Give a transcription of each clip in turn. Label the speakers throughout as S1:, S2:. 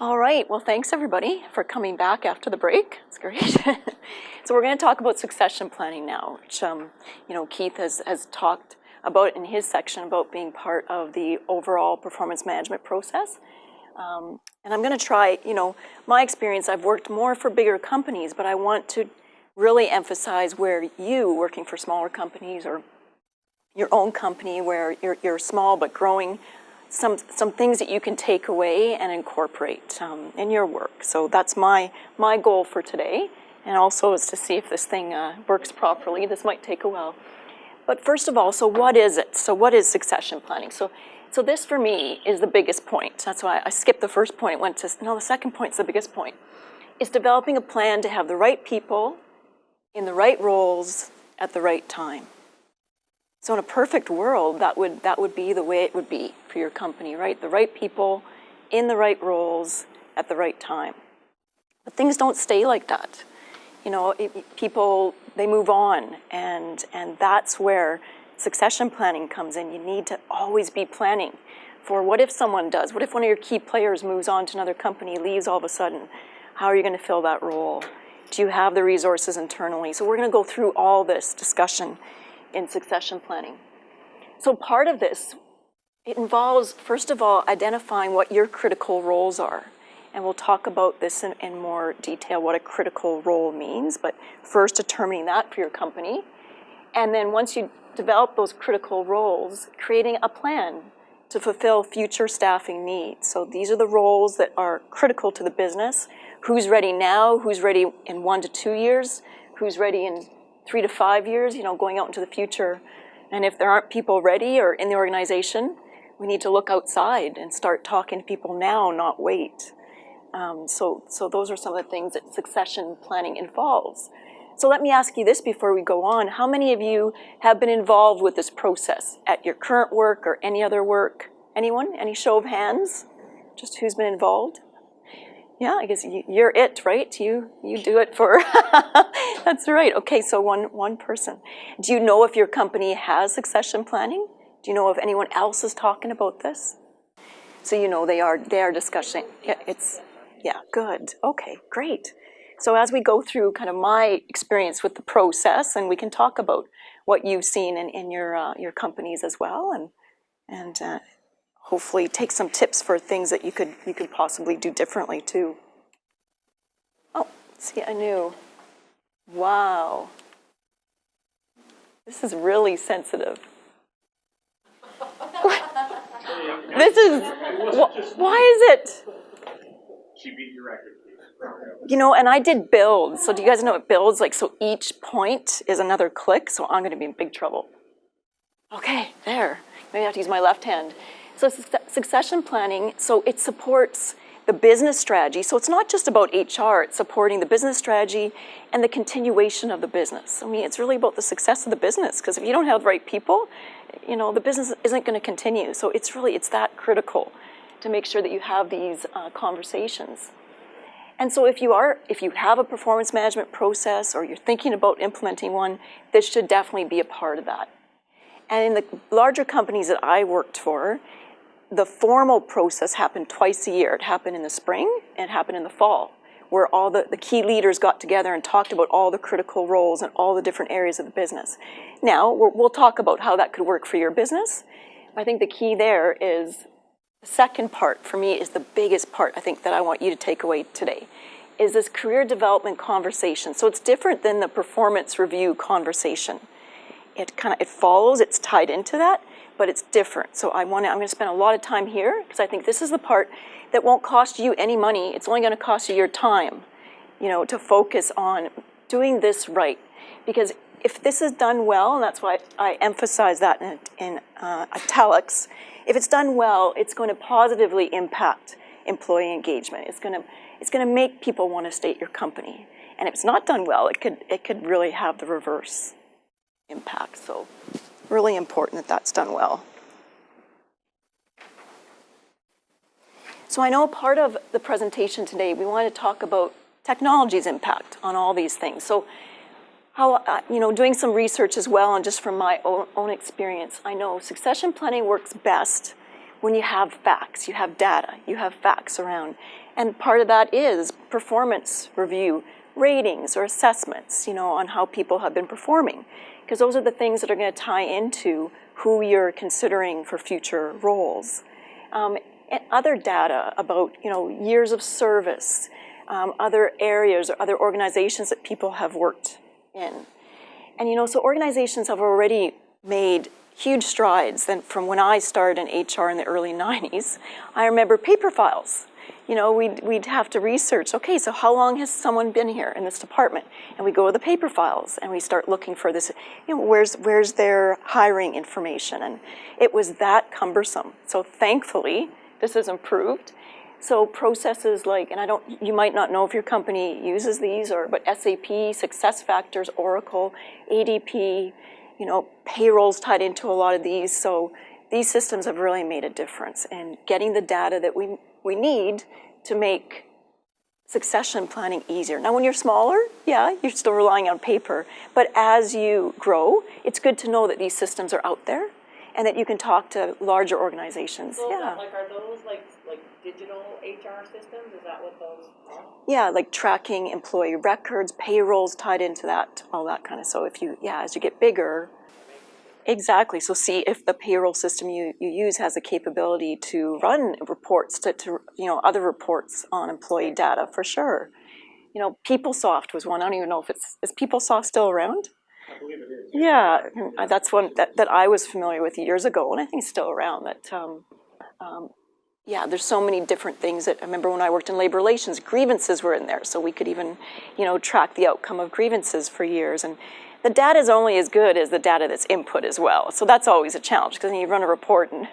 S1: All right, well, thanks everybody for coming back after the break. It's great. So we're going to talk about succession planning now, which Keith has talked about in his section about being part of the overall performance management process. And I'm going to try, my experience, I've worked more for bigger companies, but I want to really emphasize where you, working for smaller companies or your own company where you're small but growing, some things that you can take away and incorporate in your work. So that's my goal for today, and also is to see if this thing works properly. This might take a while. But first of all, so what is it? So what is succession planning? So this for me is the biggest point. That's why I skipped the first point. Went to, no, the second point's the biggest point. Is developing a plan to have the right people in the right roles at the right time. So in a perfect world, that would be the way it would be for your company, right? The right people in the right roles at the right time. But things don't stay like that. People, they move on, and that's where succession planning comes in. You need to always be planning for what if someone does? What if one of your key players moves on to another company, leaves all of a sudden? How are you going to fill that role? Do you have the resources internally? So we're going to go through all this discussion in succession planning. So part of this, it involves, first of all, identifying what your critical roles are. And we'll talk about this in more detail, what a critical role means, but first determining that for your company. And then once you develop those critical roles, creating a plan to fulfill future staffing needs. So these are the roles that are critical to the business. Who's ready now? Who's ready in 1 to 2 years? Who's ready in 3 to 5 years, going out into the future. And if there aren't people ready or in the organization, we need to look outside and start talking to people now, not wait. So those are some of the things that succession planning involves. So let me ask you this before we go on. How many of you have been involved with this process at your current work or any other work? Anyone? Any show of hands? Just who's been involved? Yeah, I guess you're it, right? You do it for, that's right. Okay, so one person. Do you know if your company has succession planning? Do you know if anyone else is talking about this? So they are discussing. Yeah, good. Okay, great. So as we go through kind of my experience with the process, and we can talk about what you've seen in your companies as well, and hopefully take some tips for things that you could possibly do differently too. Oh, see, I knew. Wow. This is really sensitive. This is, why is it?
S2: She beat your record.
S1: And I did builds. So do you guys know what builds? So each point is another click, so I'm gonna be in big trouble. Okay, there. Maybe I have to use my left hand. So succession planning, so it supports the business strategy. So it's not just about HR, it's supporting the business strategy and the continuation of the business. I mean, it's really about the success of the business, because if you don't have the right people, the business isn't going to continue. So it's that critical to make sure that you have these conversations. And so if you have a performance management process or you're thinking about implementing one, this should definitely be a part of that. And in the larger companies that I worked for, the formal process happened twice a year. It happened in the spring and it happened in the fall, where all the key leaders got together and talked about all the critical roles and all the different areas of the business. Now, we'll talk about how that could work for your business. I think the key there is, the second part for me is the biggest part, I think, that I want you to take away today, is this career development conversation. So it's different than the performance review conversation. It follows, it's tied into that, but it's different. So I'm going to spend a lot of time here, because I think this is the part that won't cost you any money. It's only going to cost you your time, to focus on doing this right. Because if this is done well, and that's why I emphasize that in italics, if it's done well, it's going to positively impact employee engagement. It's going to make people want to stay at your company. And if it's not done well, it could really have the reverse impact. So really important that that's done well. So I know part of the presentation today, we want to talk about technology's impact on all these things. So how, doing some research as well, and just from my own experience, I know succession planning works best when you have facts, you have data, you have facts around. And part of that is performance review, ratings or assessments, on how people have been performing. Because those are the things that are going to tie into who you're considering for future roles. And other data about, years of service, other areas or other organizations that people have worked in. And, so organizations have already made huge strides from when I started in HR in the early 90s. I remember paper files. We'd have to research, okay, so how long has someone been here in this department? And we go to the paper files and we start looking for this, where's their hiring information? And it was that cumbersome. So thankfully, this has improved. So processes like, and you might not know if your company uses these, but SAP, SuccessFactors, Oracle, ADP, payroll's tied into a lot of these. So these systems have really made a difference in getting the data that we need to make succession planning easier. Now, when you're smaller, yeah, you're still relying on paper. But as you grow, it's good to know that these systems are out there and that you can talk to larger organizations.
S3: So
S1: yeah.
S3: Are those like digital HR systems? Is that what those are?
S1: Yeah, like tracking employee records, payrolls tied into that, all that kind of. So as you get bigger, exactly. So see if the payroll system you use has the capability to run reports to other reports on employee data for sure. PeopleSoft was one. I don't even know if is PeopleSoft still around?
S2: I believe it is.
S1: Yeah, that's one that I was familiar with years ago, and I think it's still around. There's so many different things that I remember when I worked in labor relations, grievances were in there, so we could even, track the outcome of grievances for years. And the data is only as good as the data that's input as well. So that's always a challenge, because then you run a report and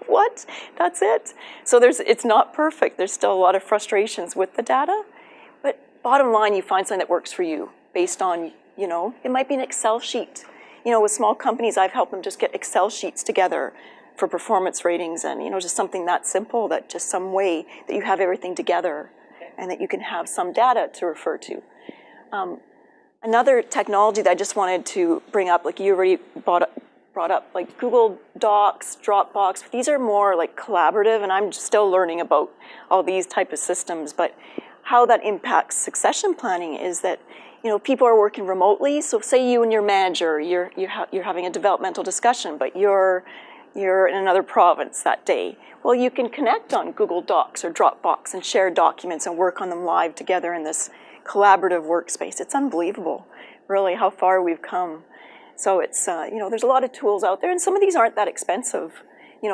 S1: what? That's it? So it's not perfect. There's still a lot of frustrations with the data. But bottom line, you find something that works for you based on, it might be an Excel sheet. With small companies, I've helped them just get Excel sheets together for performance ratings and, just something that simple, that just some way that you have everything together and that you can have some data to refer to. Another technology that I just wanted to bring up, like you already brought up, like Google Docs, Dropbox, these are more like collaborative, and I'm still learning about all these type of systems, but how that impacts succession planning is that, people are working remotely, so say you and your manager, you're having a developmental discussion, but you're in another province that day. Well, you can connect on Google Docs or Dropbox and share documents and work on them live together in this collaborative workspace. It's unbelievable, really, how far we've come. So it's, there's a lot of tools out there, and some of these aren't that expensive,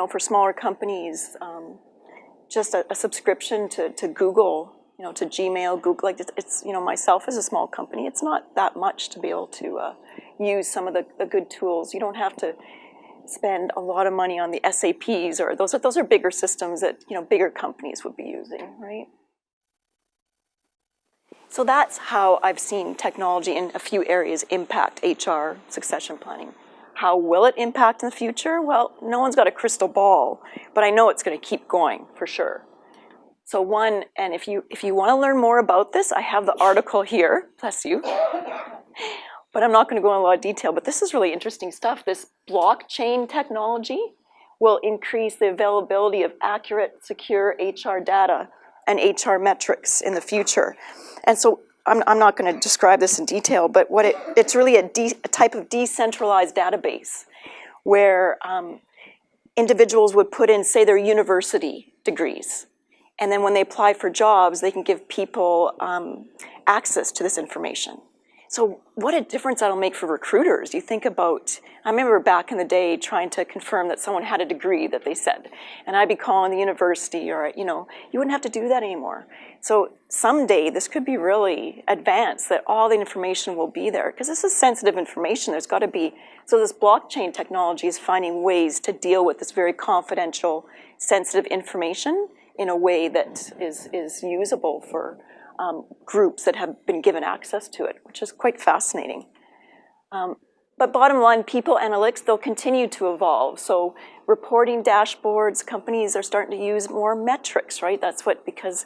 S1: for smaller companies. Just a subscription to Google, to Gmail, Google, like it's myself as a small company, it's not that much to be able to use some of the good tools. You don't have to spend a lot of money on the SAPs, or those are bigger systems that bigger companies would be using, right? So that's how I've seen technology in a few areas impact HR succession planning. How will it impact in the future? Well, no one's got a crystal ball, but I know it's going to keep going for sure. So and if you want to learn more about this, I have the article here, bless you. But I'm not going to go into a lot of detail, but this is really interesting stuff. This blockchain technology will increase the availability of accurate, secure HR data and HR metrics in the future. And so I'm not going to describe this in detail, but it's really a type of decentralized database where individuals would put in, say, their university degrees. And then when they apply for jobs, they can give people access to this information. So what a difference that'll make for recruiters. You think about, I remember back in the day trying to confirm that someone had a degree that they said, and I'd be calling the university, or, you wouldn't have to do that anymore. So someday this could be really advanced, that all the information will be there, because this is sensitive information. There's got to be, so this blockchain technology is finding ways to deal with this very confidential, sensitive information in a way that is usable for groups that have been given access to it, which is quite fascinating. But bottom line, people analytics, they'll continue to evolve. So reporting dashboards, companies are starting to use more metrics, right? That's because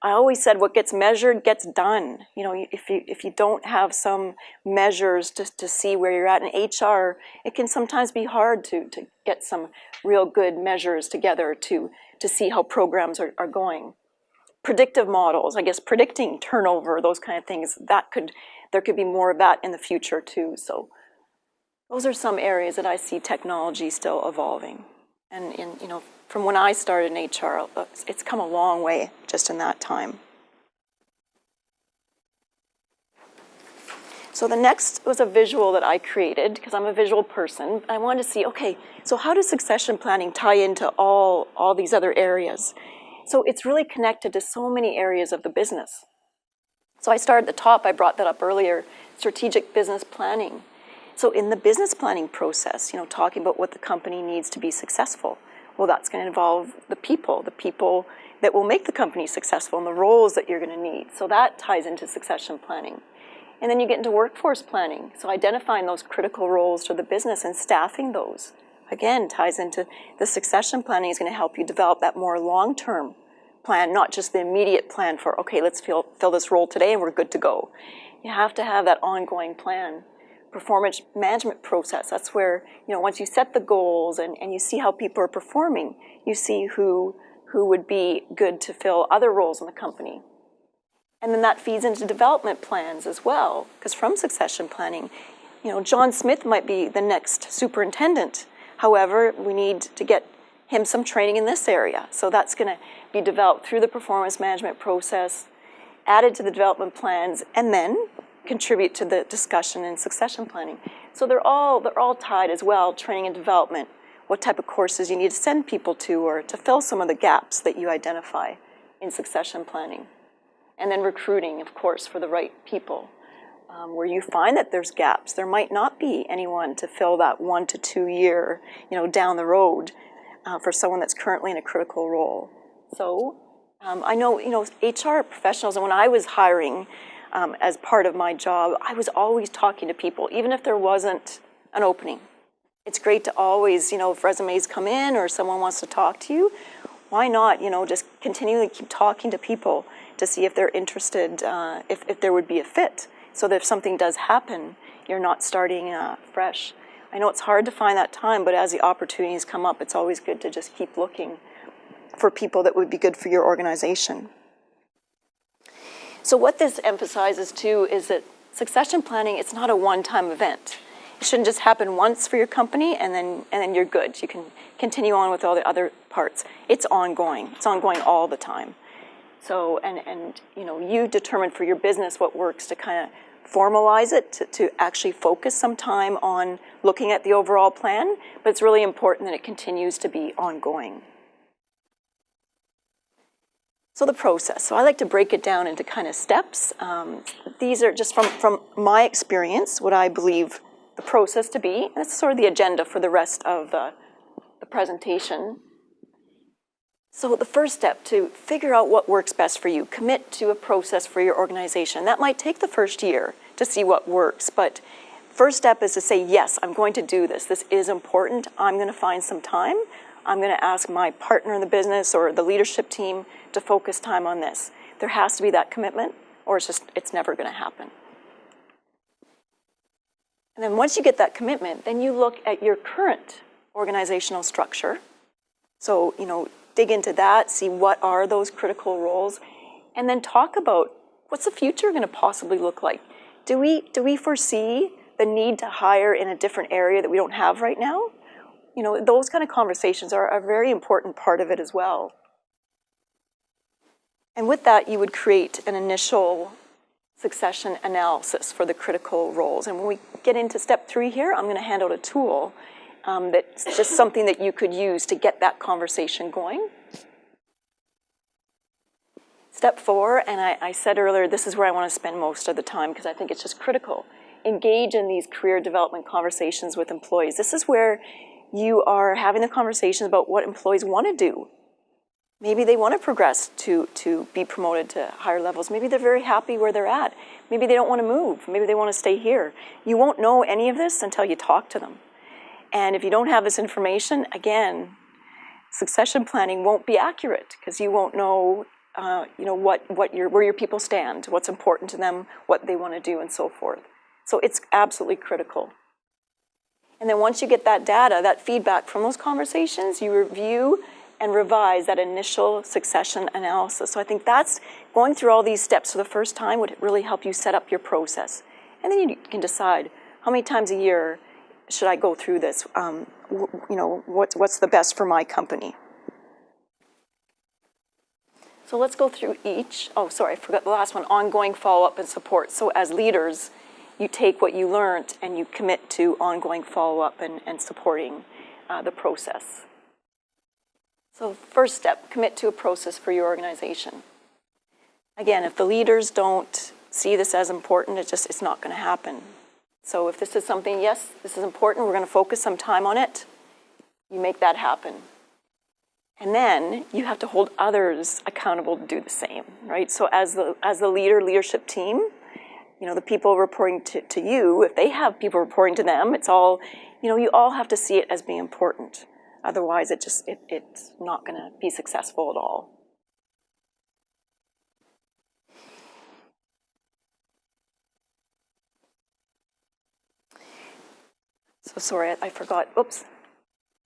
S1: I always said what gets measured gets done. You know, if you don't have some measures to see where you're at in HR, it can sometimes be hard to get some real good measures together to see how programs are going. Predictive models, I guess predicting turnover, those kind of things, there could be more of that in the future too. So those are some areas that I see technology still evolving. And you know, from when I started in HR, it's come a long way just in that time. So the next was a visual that I created, because I'm a visual person. I wanted to see, okay, so how does succession planning tie into all these other areas? So it's really connected to so many areas of the business. So I started at the top, I brought that up earlier, strategic business planning. So in the business planning process, you know, talking about what the company needs to be successful, well, that's going to involve the people that will make the company successful and the roles that you're going to need. So that ties into succession planning. And then you get into workforce planning. So identifying those critical roles to the business and staffing those, again, ties into the succession planning is going to help you develop that more long-term plan, not just the immediate plan for, okay, let's fill this role today and we're good to go. You have to have that ongoing plan. Performance management process, that's where, you know, once you set the goals and you see how people are performing, you see who would be good to fill other roles in the company. And then that feeds into development plans as well, because from succession planning, you know, John Smith might be the next superintendent. However, we need to get him some training in this area. So that's going to be developed through the performance management process, added to the development plans, and then contribute to the discussion and succession planning. So they're all tied as well, training and development, what type of courses you need to send people to or to fill some of the gaps that you identify in succession planning. And then recruiting, of course, for the right people. Where you find that there's gaps, there might not be anyone to fill that 1 to 2 year, you know, down the road for someone that's currently in a critical role. So I know, you know, HR professionals, and when I was hiring as part of my job, I was always talking to people, even if there wasn't an opening. It's great to always, you know, if resumes come in or someone wants to talk to you, why not, you know, just continually keep talking to people to see if they're interested, if there would be a fit, so that if something does happen, you're not starting fresh. I know it's hard to find that time, but as the opportunities come up, it's always good to just keep looking for people that would be good for your organization. So what this emphasizes too is that succession planning, it's not a one-time event. It shouldn't just happen once for your company and then you're good. You can continue on with all the other parts. It's ongoing. It's ongoing all the time. So, and you know, you determine for your business what works to kind of formalize it, to actually focus some time on looking at the overall plan, but it's really important that it continues to be ongoing. So the process. So I like to break it down into kind of steps. These are just from my experience, what I believe the process to be. And that's sort of the agenda for the rest of the presentation. So the first step, to figure out what works best for you. Commit to a process for your organization. That might take the first year to see what works, but first step is to say, yes, I'm going to do this. This is important. I'm going to find some time. I'm going to ask my partner in the business or the leadership team to focus time on this. There has to be that commitment, or it's never going to happen. And then once you get that commitment, then you look at your current organizational structure. So, you know, dig into that, see what are those critical roles, and then talk about what's the future going to possibly look like. Do we foresee the need to hire in a different area that we don't have right now? You know, those kind of conversations are a very important part of it as well. And with that, you would create an initial succession analysis for the critical roles. And when we get into step 3 here, I'm going to hand out a tool that's just something that you could use to get that conversation going. Step 4, and I said earlier, this is where I want to spend most of the time because I think it's just critical. Engage in these career development conversations with employees. This is where you are having the conversations about what employees want to do. Maybe they want to progress to be promoted to higher levels. Maybe they're very happy where they're at. Maybe they don't want to move. Maybe they want to stay here. You won't know any of this until you talk to them. And if you don't have this information, again, succession planning won't be accurate because you won't know where your people stand, what's important to them, what they want to do, and so forth. So it's absolutely critical. And then once you get that data, that feedback from those conversations, you review and revise that initial succession analysis. So I think that's going through all these steps for the first time would really help you set up your process. And then you can decide how many times a year should I go through this? What's the best for my company? So let's go through each. Oh, sorry, I forgot the last one, ongoing follow-up and support. So as leaders, you take what you learned and you commit to ongoing follow-up and supporting the process. So first step, commit to a process for your organization. Again, if the leaders don't see this as important, it's not going to happen. So if this is something, yes, this is important, we're going to focus some time on it, you make that happen. And then you have to hold others accountable to do the same, right? So as the leadership team, the people reporting to you, if they have people reporting to them, it's all, you all have to see it as being important. Otherwise, it's not going to be successful at all. So sorry, I forgot. Oops.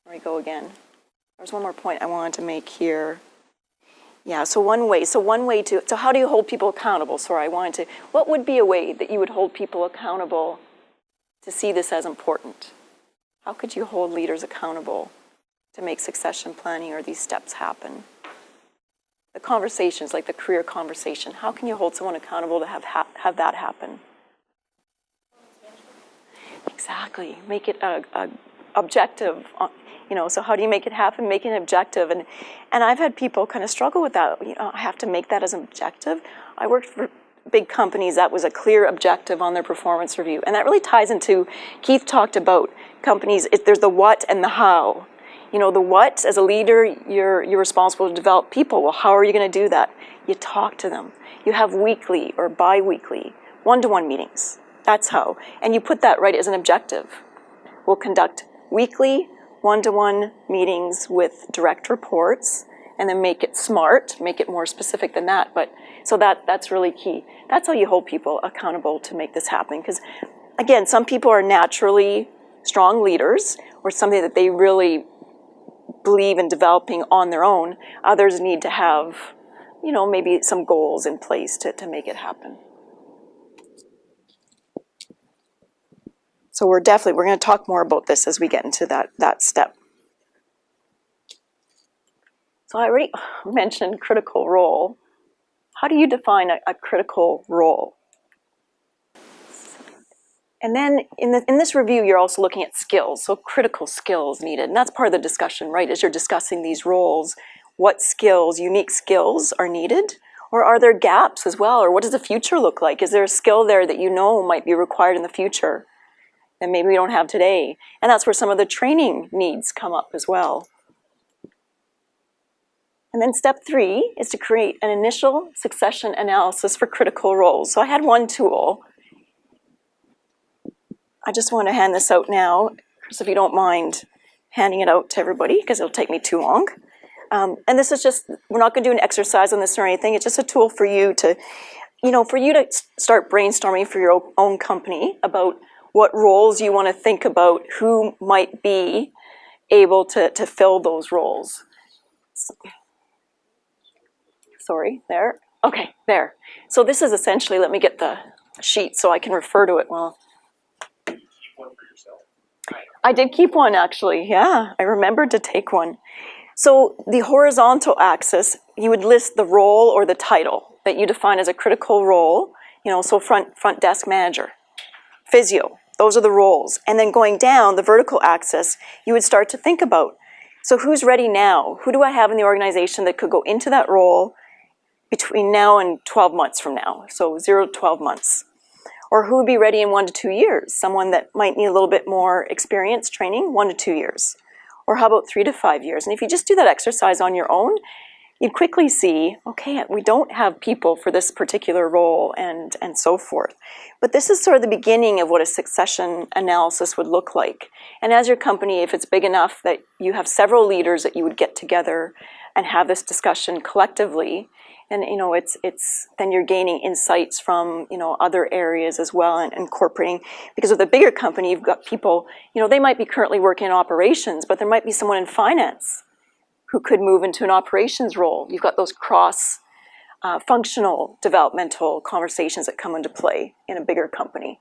S1: There we go again. There's one more point I wanted to make here. Yeah, so one way to, so how do you hold people accountable? Sorry, what would be a way that you would hold people accountable to see this as important? How could you hold leaders accountable to make succession planning or these steps happen? The conversations, like the career conversation, how can you hold someone accountable to have that happen? Exactly, make it a objective. So how do you make it happen? Make it an objective. And I've had people kind of struggle with that. I have to make that as an objective. I worked for big companies that was a clear objective on their performance review. And that really ties into, Keith talked about companies, there's the what and the how. The what, as a leader, you're responsible to develop people. Well, how are you going to do that? You talk to them. You have weekly or bi-weekly one-to-one meetings. That's how. And you put that right as an objective. We'll conduct weekly one-to-one meetings with direct reports, and then make it smart, make it more specific than that. But so that's really key. That's how you hold people accountable to make this happen. Because again, some people are naturally strong leaders, or something that they really believe in developing on their own. Others need to have, maybe some goals in place to make it happen. So we're going to talk more about this as we get into that step. So I already mentioned critical role. How do you define a critical role? And then in this review, you're also looking at skills, so critical skills needed. And that's part of the discussion, right? As you're discussing these roles, what skills, unique skills are needed? Or are there gaps as well? Or what does the future look like? Is there a skill there that might be required in the future that maybe we don't have today? And that's where some of the training needs come up as well. And then step 3 is to create an initial succession analysis for critical roles. So I had one tool. I just want to hand this out now, Chris, if you don't mind handing it out to everybody, because it'll take me too long. And this is just, we're not going to do an exercise on this or anything. It's just a tool for you to, start brainstorming for your own company about what roles you want to think about, who might be able to fill those roles. Sorry, there. Okay, there. So this is essentially, let me get the sheet so I can refer to it well.
S2: Keep one for yourself.
S1: I did keep one, actually. Yeah, I remembered to take one. So the horizontal axis, you would list the role or the title that you define as a critical role, so front desk manager, physio, those are the roles. And then going down the vertical axis, you would start to think about, so who's ready now? Who do I have in the organization that could go into that role between now and 12 months from now? So 0 to 12 months. Or who would be ready in 1 to 2 years? Someone that might need a little bit more experience, training, 1 to 2 years. Or how about 3 to 5 years? And if you just do that exercise on your own, you'd quickly see, okay, we don't have people for this particular role and so forth. But this is sort of the beginning of what a succession analysis would look like. And as your company, if it's big enough that you have several leaders that you would get together and have this discussion collectively, And, you know, it's then you're gaining insights from, you know, other areas as well and incorporating, because with a bigger company, you've got people, you know, they might be currently working in operations, but there might be someone in finance who could move into an operations role. You've got those cross functional developmental conversations that come into play in a bigger company,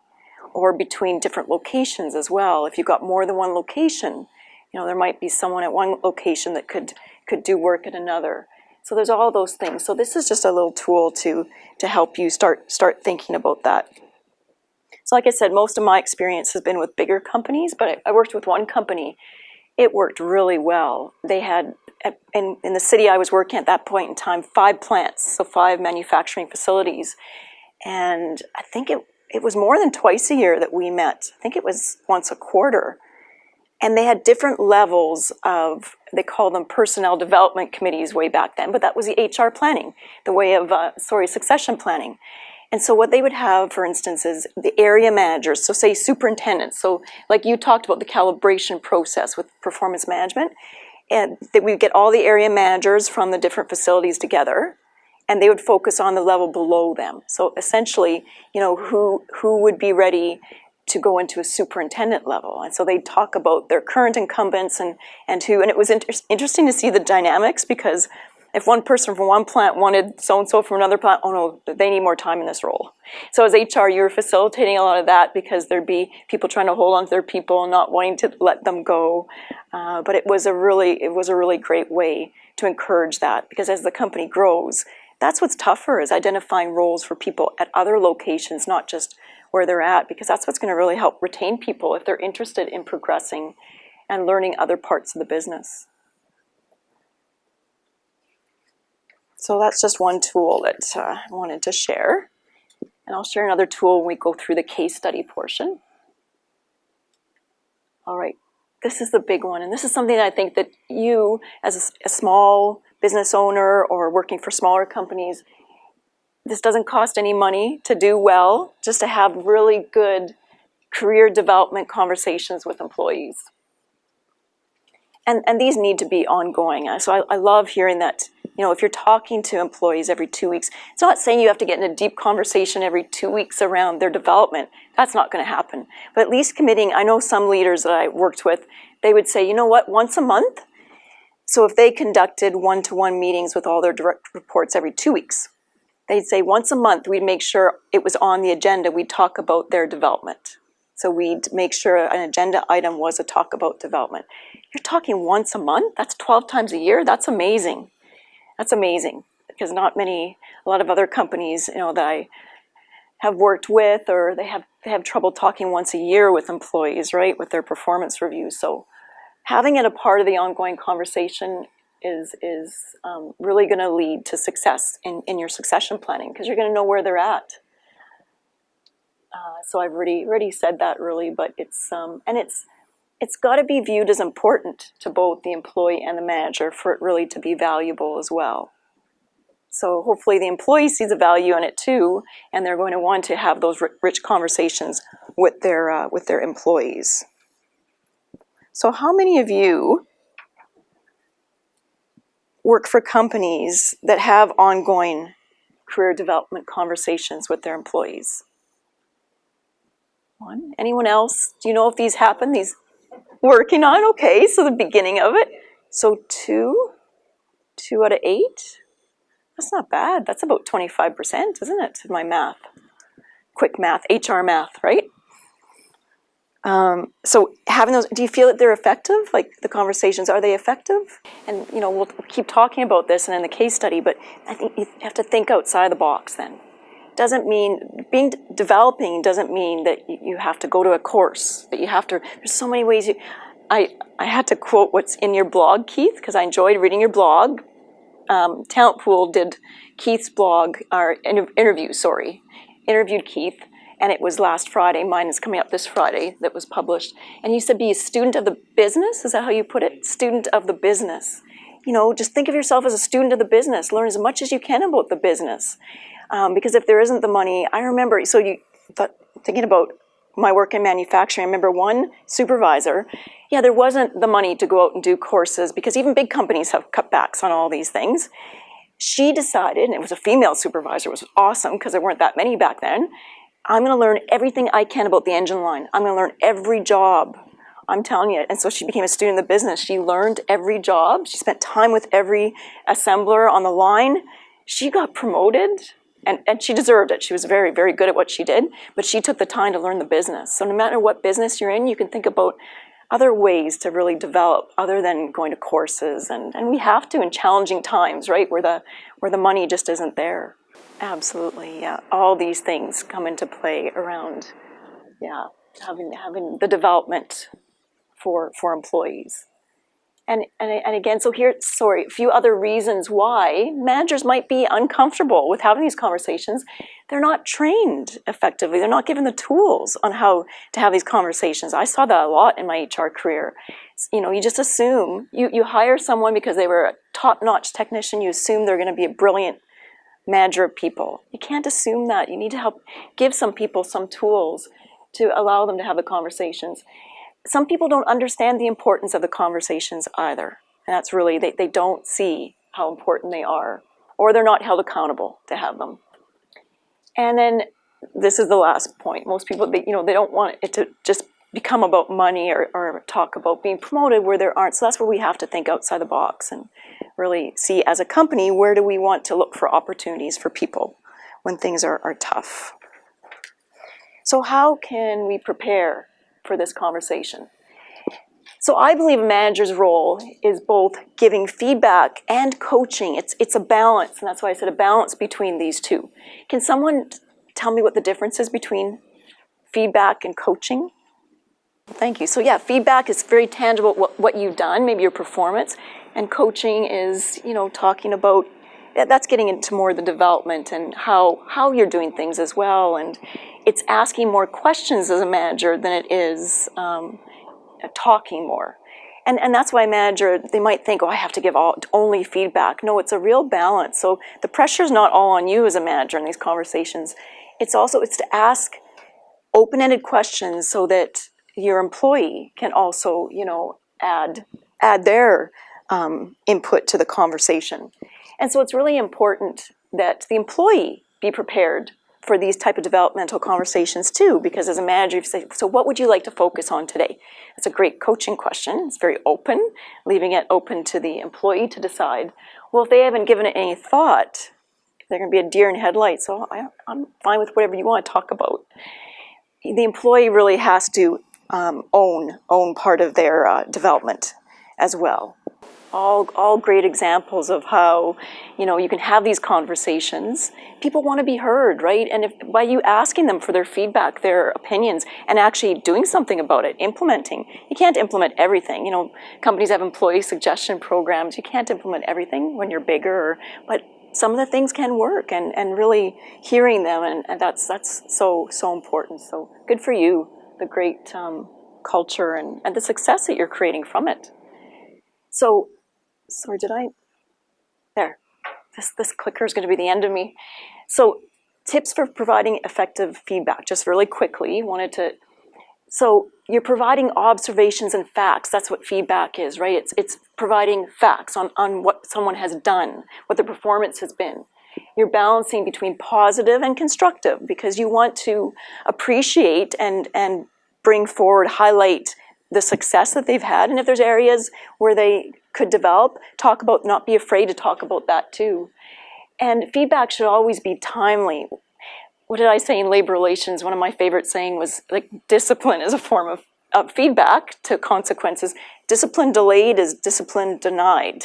S1: or between different locations as well. If you've got more than one location, you know, there might be someone at one location that could do work at another. So there's all those things. So this is just a little tool to help you start thinking about that. So like I said, most of my experience has been with bigger companies, but I worked with one company. It worked really well. They had, in the city I was working at that point in time, 5 plants, so 5 manufacturing facilities. And I think it was more than twice a year that we met. I think it was once a quarter. And they had different levels of, they called them personnel development committees way back then, but that was the HR planning, the way of, succession planning. And so what they would have, for instance, is the area managers, so say superintendents. So like you talked about the calibration process with performance management, and that we get all the area managers from the different facilities together, and they would focus on the level below them. So essentially, you know, who would be ready to go into a superintendent level. And so they'd talk about their current incumbents and it was interesting to see the dynamics, because if one person from one plant wanted so-and-so from another plant, oh no, they need more time in this role. So as HR, you were facilitating a lot of that, because there'd be people trying to hold on to their people and not wanting to let them go. But it was a really great way to encourage that, because as the company grows, that's what's tougher, is identifying roles for people at other locations, not just where they're at, because that's what's going to really help retain people if they're interested in progressing and learning other parts of the business. So that's just one tool that I wanted to share. And I'll share another tool when we go through the case study portion. All right, this is the big one. And this is something that I think that you, as a small business owner or working for smaller companies, this doesn't cost any money to do well, just to have really good career development conversations with employees. And these need to be ongoing. So I love hearing that, you know, if you're talking to employees every 2 weeks, it's not saying you have to get in a deep conversation every 2 weeks around their development. That's not going to happen. But at least committing, I know some leaders that I worked with, they would say, you know what, once a month. So if they conducted one-to-one meetings with all their direct reports every 2 weeks, they'd say once a month we'd make sure it was on the agenda, we'd talk about their development. So we'd make sure an agenda item was a talk about development. You're talking once a month? That's 12 times a year? That's amazing. That's amazing, because a lot of other companies, you know, that I have worked with, or they have trouble talking once a year with employees, right, with their performance reviews. So having it a part of the ongoing conversation is really going to lead to success in your succession planning, because you're going to know where they're at. So I've already said that, really, but it's got to be viewed as important to both the employee and the manager for it really to be valuable as well. So hopefully the employee sees the value in it too, and they're going to want to have those rich conversations with their employees. So how many of you work for companies that have ongoing career development conversations with their employees? One. Anyone else? Do you know if these happen? These working on? Okay, so the beginning of it. So 2 out of 8. That's not bad. That's about 25%, isn't it? My math. Quick math, HR math, right? So having those, do you feel that they're effective? Like the conversations, are they effective? And you know, we'll keep talking about this and in the case study, but I think you have to think outside the box then. Doesn't mean, developing doesn't mean that you have to go to a course, that you have to, there's so many ways. I had to quote what's in your blog, Keith, because I enjoyed reading your blog. Talent Pool did Keith's blog, or interviewed Keith, and it was last Friday. Mine is coming up this Friday, that was published. And you said be a student of the business, is that how you put it? Student of the business. You know, just think of yourself as a student of the business. Learn as much as you can about the business. Because if there isn't the money, I remember, so thinking about my work in manufacturing, I remember one supervisor, yeah, there wasn't the money to go out and do courses, because even big companies have cutbacks on all these things. she decided, and it was a female supervisor, which was awesome because there weren't that many back then, I'm going to learn everything I can about the engine line. I'm going to learn every job. I'm telling you. And so she became a student of the business. She learned every job. She spent time with every assembler on the line. She got promoted, and she deserved it. She was very, very good at what she did, but she took the time to learn the business. So no matter what business you're in, you can think about other ways to really develop other than going to courses. And we have to in challenging times, right, where the money just isn't there. Absolutely, yeah. All these things come into play around, yeah, having the development for employees. And again, so here, a few other reasons why managers might be uncomfortable with having these conversations. They're not trained effectively. They're not given the tools on how to have these conversations. I saw that a lot in my HR career. You know, you just assume, you hire someone because they were a top-notch technician, you assume they're going to be a brilliant manager of people. You can't assume that. You need to help give some people some tools to allow them to have the conversations. Some people don't understand the importance of the conversations either. And that's really, they don't see how important they are, or they're not held accountable to have them. And then this is the last point. Most people, they don't want it to just become about money or talk about being promoted where there aren't. So that's where we have to think outside the box and really see as a company, where do we want to look for opportunities for people when things are tough. So how can we prepare for this conversation? So I believe a manager's role is both giving feedback and coaching. It's a balance, and that's why I said a balance between these two. Can someone tell me what the difference is between feedback and coaching? Thank you. So yeah, feedback is very tangible, what you've done, maybe your performance, and coaching is, talking about, that's getting into more the development and how you're doing things as well, and it's asking more questions as a manager than it is talking more. And that's why a manager, they might think, oh, I have to give only feedback. No, it's a real balance. So the pressure's not all on you as a manager in these conversations. It's to ask open-ended questions so that your employee can also, add their input to the conversation. And so it's really important that the employee be prepared for these type of developmental conversations too, because as a manager, you say, so what would you like to focus on today? It's a great coaching question. It's very open, leaving it open to the employee to decide. Well, if they haven't given it any thought, they're going to be a deer in headlights, so I'm fine with whatever you want to talk about. The employee really has to own part of their development as well. All great examples of how, you can have these conversations. People want to be heard, right? And by you asking them for their feedback, their opinions, and actually doing something about it, implementing. You can't implement everything. Companies have employee suggestion programs. You can't implement everything when you're bigger, but some of the things can work, and really hearing them, and that's so important. So good for you, the great culture and the success that you're creating from it. So, sorry, there. This clicker is going to be the end of me. So, tips for providing effective feedback, just really quickly. So you're providing observations and facts. That's what feedback is, right? It's providing facts on what someone has done, what their performance has been. You're balancing between positive and constructive because you want to appreciate and bring forward, highlight the success that they've had. And if there's areas where they could develop, not be afraid to talk about that too. And feedback should always be timely. What did I say in labor relations? One of my favorite saying was, like, discipline is a form of feedback to consequences. Discipline delayed is discipline denied.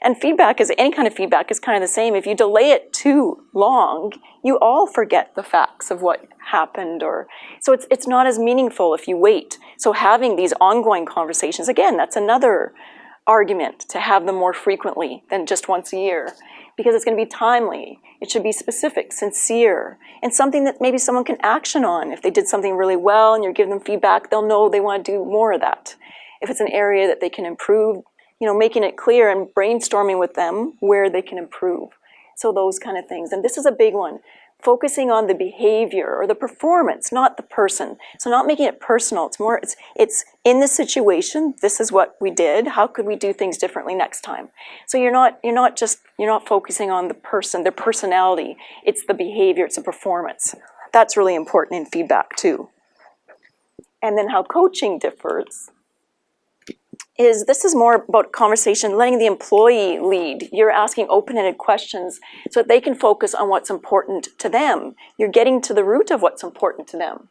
S1: And feedback any kind of feedback is kind of the same. If you delay it too long, you all forget the facts of what happened, so it's not as meaningful if you wait. So having these ongoing conversations, again, that's another argument to have them more frequently than just once a year, because it's going to be timely. It should be specific, sincere, and something that maybe someone can action on. If they did something really well and you're giving them feedback, they'll know they want to do more of that. If it's an area that they can improve, making it clear and brainstorming with them where they can improve. So those kind of things. And this is a big one. focusing on the behavior or the performance, not the person. So not making it personal. It's more, it's in the situation, this is what we did, how could we do things differently next time? So you're not focusing on the person, their personality, it's the behavior, it's the performance. That's really important in feedback too. And then how coaching differs is this is more about conversation, letting the employee lead. You're asking open-ended questions so that they can focus on what's important to them. You're getting to the root of what's important to them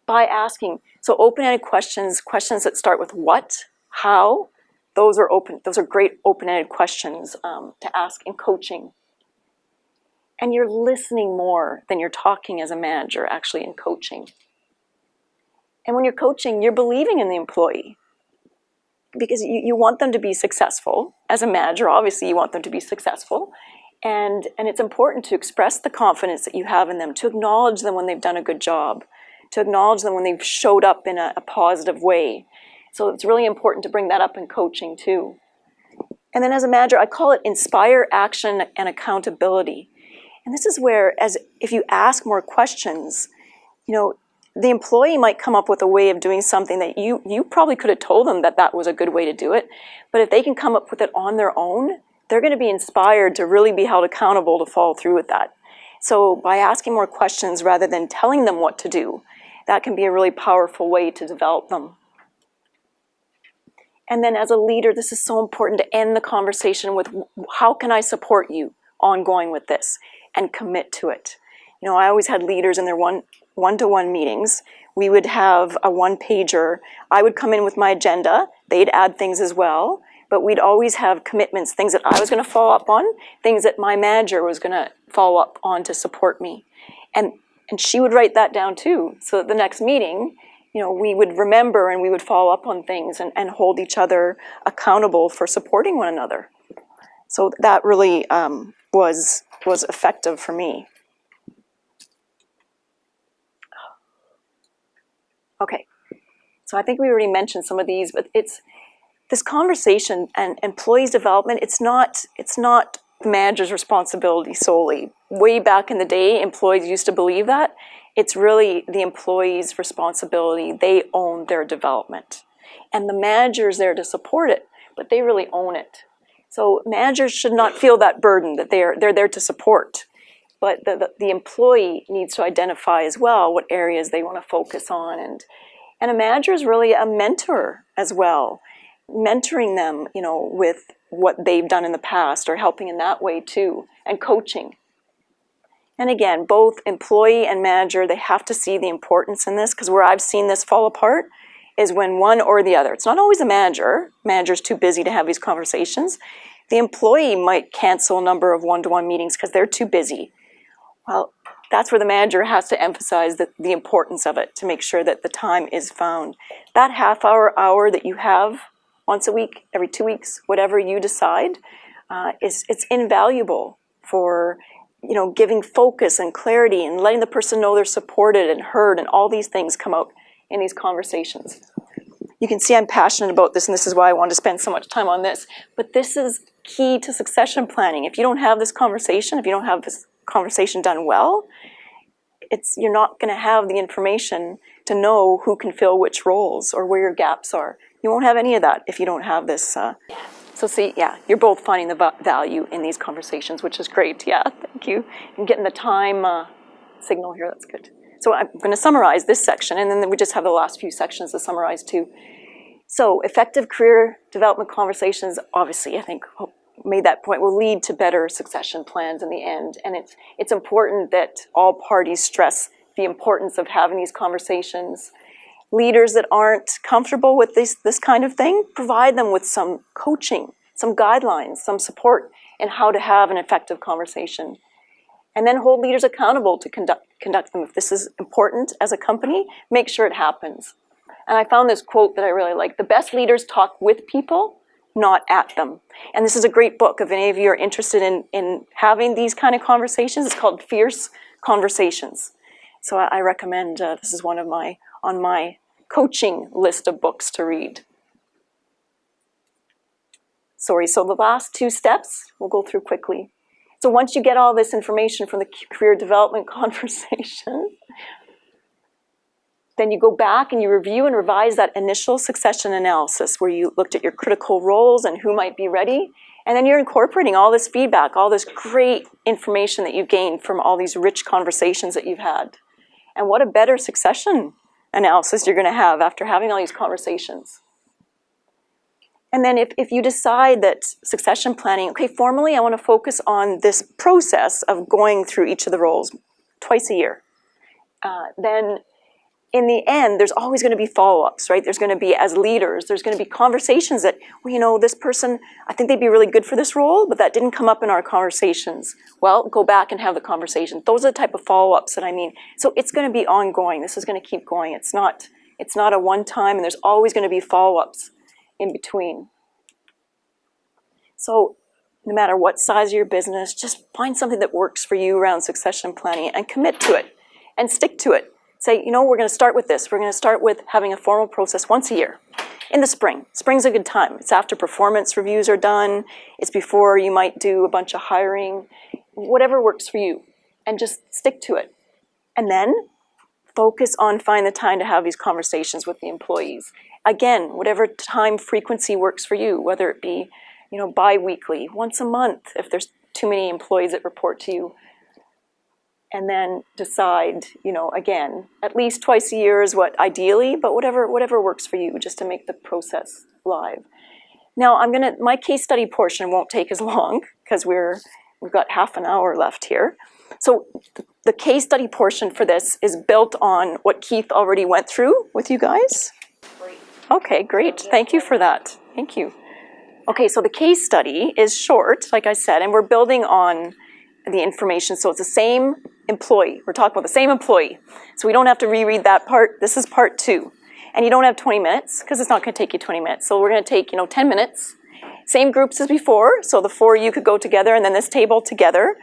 S1: by asking. So open-ended questions, questions that start with what, how, those are great open-ended questions to ask in coaching. And you're listening more than you're talking as a manager, actually, in coaching. And when you're coaching, you're believing in the employee, because you want them to be successful. As a manager, obviously you want them to be successful. And it's important to express the confidence that you have in them, to acknowledge them when they've done a good job, to acknowledge them when they've showed up in a positive way. So it's really important to bring that up in coaching too. And then as a manager, I call it inspire, action, and accountability. And this is where, if you ask more questions, the employee might come up with a way of doing something that you probably could have told them that was a good way to do it. But if they can come up with it on their own, they're going to be inspired to really be held accountable to follow through with that. So by asking more questions rather than telling them what to do, that can be a really powerful way to develop them. And then as a leader, this is so important to end the conversation with, how can I support you ongoing with this, and commit to it. I always had leaders in their one-to-one meetings. We would have a one-pager. I would come in with my agenda. They'd add things as well. But we'd always have commitments, things that I was going to follow up on, things that my manager was going to follow up on to support me. And she would write that down too. So at the next meeting, we would remember and we would follow up on things and hold each other accountable for supporting one another. So that really was effective for me. Okay, so I think we already mentioned some of these, but it's this conversation and employees' development, it's not the manager's responsibility solely. Way back in the day, employees used to believe that. It's really the employee's responsibility. They own their development. And the manager's there to support it, but they really own it. So managers should not feel that burden that they're there to support. But the employee needs to identify as well what areas they want to focus on. And a manager is really a mentor as well, mentoring them, with what they've done in the past or helping in that way too, and coaching. And again, both employee and manager, they have to see the importance in this, because where I've seen this fall apart is when one or the other. It's not always a manager. Manager's too busy to have these conversations. The employee might cancel a number of one-to-one meetings because they're too busy. Well, that's where the manager has to emphasize the importance of it to make sure that the time is found. That hour that you have once a week, every 2 weeks, whatever you decide, it's invaluable for giving focus and clarity and letting the person know they're supported and heard, and all these things come out in these conversations. You can see I'm passionate about this, and this is why I want to spend so much time on this. But this is key to succession planning. If you don't have this conversation, if you don't have this conversation done well, you're not going to have the information to know who can fill which roles or where your gaps are. You won't have any of that if you don't have this. So see, yeah, you're both finding the value in these conversations, which is great. Yeah, thank you. And getting the time signal here, that's good. So I'm going to summarize this section, and then we just have the last few sections to summarize too. So effective career development conversations, obviously, I think made that point, will lead to better succession plans in the end. And it's important that all parties stress the importance of having these conversations. Leaders that aren't comfortable with this kind of thing, provide them with some coaching, some guidelines, some support in how to have an effective conversation. And then hold leaders accountable to conduct them. If this is important as a company, make sure it happens. And I found this quote that I really like: the best leaders talk with people, not at them. And this is a great book. If any of you are interested in having these kind of conversations, it's called Fierce Conversations. So I recommend, this is one of on my coaching list of books to read. Sorry, so the last two steps we'll go through quickly. So once you get all this information from the career development conversation, then you go back and you review and revise that initial succession analysis where you looked at your critical roles and who might be ready. And then you're incorporating all this feedback, all this great information that you've gained from all these rich conversations that you've had. And what a better succession analysis you're going to have after having all these conversations. And then if you decide that succession planning, okay, formally I want to focus on this process of going through each of the roles twice a year, then in the end, there's always going to be follow-ups, right? There's going to be, as leaders, there's going to be conversations that, well, you know, this person, I think they'd be really good for this role, but that didn't come up in our conversations. Well, go back and have the conversation. Those are the type of follow-ups that I mean. So it's going to be ongoing. This is going to keep going. It's not a one-time, and there's always going to be follow-ups in between. So no matter what size of your business, just find something that works for you around succession planning and commit to it and stick to it. Say, you know, we're going to start with this. We're going to start with having a formal process once a year in the spring. Spring's a good time. It's after performance reviews are done. It's before you might do a bunch of hiring, whatever works for you, and just stick to it. And then focus on finding the time to have these conversations with the employees. Again, whatever time frequency works for you, whether it be, you know, bi-weekly, once a month, if there's too many employees that report to you. And then decide, you know, again, at least twice a year is what ideally, but whatever works for you, just to make the process live. Now, my case study portion won't take as long because we've got half an hour left here. So the case study portion for this is built on what Keith already went through with you guys.
S3: Great.
S1: Okay, great. Thank you for that. Thank you. Okay, so the case study is short, like I said, and we're building on the information. So it's the same employee. We're talking about the same employee. So we don't have to reread that part. This is part 2. And you don't have 20 minutes because it's not going to take you 20 minutes. So we're going to take, 10 minutes. Same groups as before. So the 4 of you could go together and then this table together.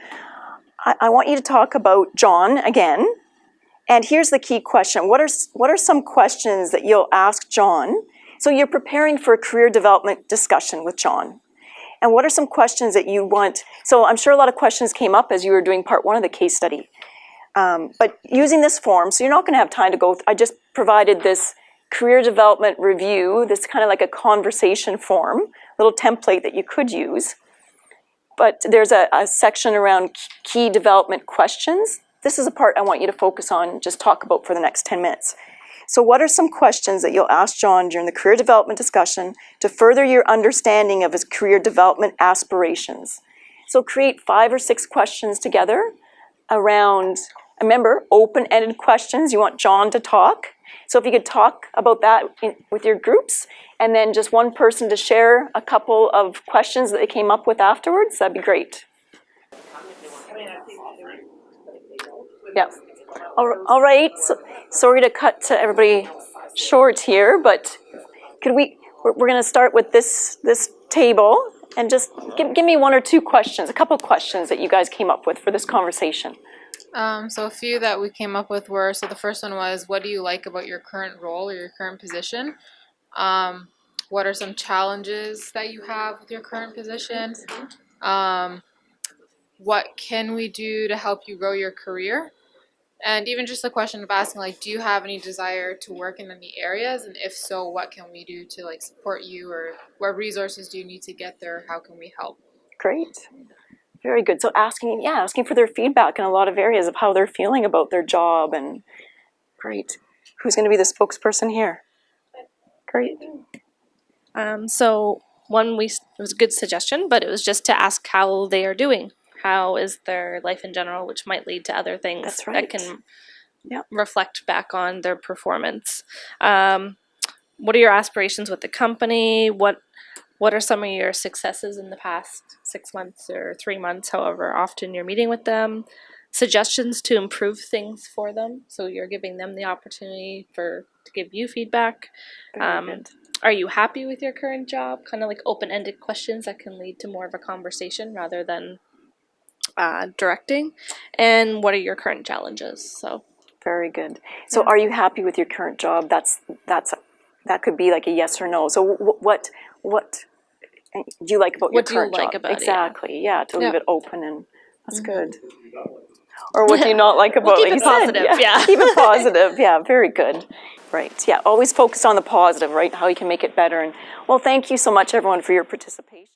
S1: I want you to talk about John again. And here's the key question. What are some questions that you'll ask John? So you're preparing for a career development discussion with John. And what are some questions that you want? So I'm sure a lot of questions came up as you were doing part 1 of the case study. But using this form, so you're not going to have time to go. I just provided this career development review, this kind of like a conversation form, little template that you could use. But there's a section around key development questions. This is a part I want you to focus on, just talk about for the next 10 minutes. So what are some questions that you'll ask John during the career development discussion to further your understanding of his career development aspirations? So create 5 or 6 questions together around, remember, open-ended questions. You want John to talk. So if you could talk about that with your groups, and then just one person to share a couple of questions that they came up with afterwards, that'd be great. Yeah. All right, so sorry to cut to everybody short here, but we're going to start with this table, and just give me 1 or 2 questions, a couple of questions that you guys came up with for this conversation.
S4: So a few that we came up with were, so the first one was, what do you like about your current role or your current position? What are some challenges that you have with your current position? What can we do to help you grow your career? And even just the question of asking, like, do you have any desire to work in any areas? And if so, what can we do to, like, support you? Or what resources do you need to get there? How can we help?
S1: Great. Very good. So asking for their feedback in a lot of areas of how they're feeling about their job. And great. Who's going to be the spokesperson here? Great.
S5: So one was a good suggestion, but it was just to ask how they are doing. How is their life in general, which might lead to other things
S1: That's right.
S5: that can reflect back on their performance. What are your aspirations with the company? What are some of your successes in the past 6 months or 3 months, however often you're meeting with them? Suggestions to improve things for them, so you're giving them the opportunity to give you feedback. Are you happy with your current job? Kind of like open-ended questions that can lead to more of a conversation rather than directing. And what are your current challenges? So
S1: very good. So are you happy with your current job? That could be like a yes or no. So what do you like about your current job?
S5: What do you like about
S1: exactly.
S5: it?
S1: Yeah, to leave it open and That's good.
S2: You got one.
S1: Or what do you not like about
S5: keep
S1: like
S5: it
S1: you said?
S5: positive, yeah.
S1: Keep it positive, yeah, very good. Right, yeah, always focus on the positive, right, how you can make it better. And well, thank you so much, everyone, for your participation.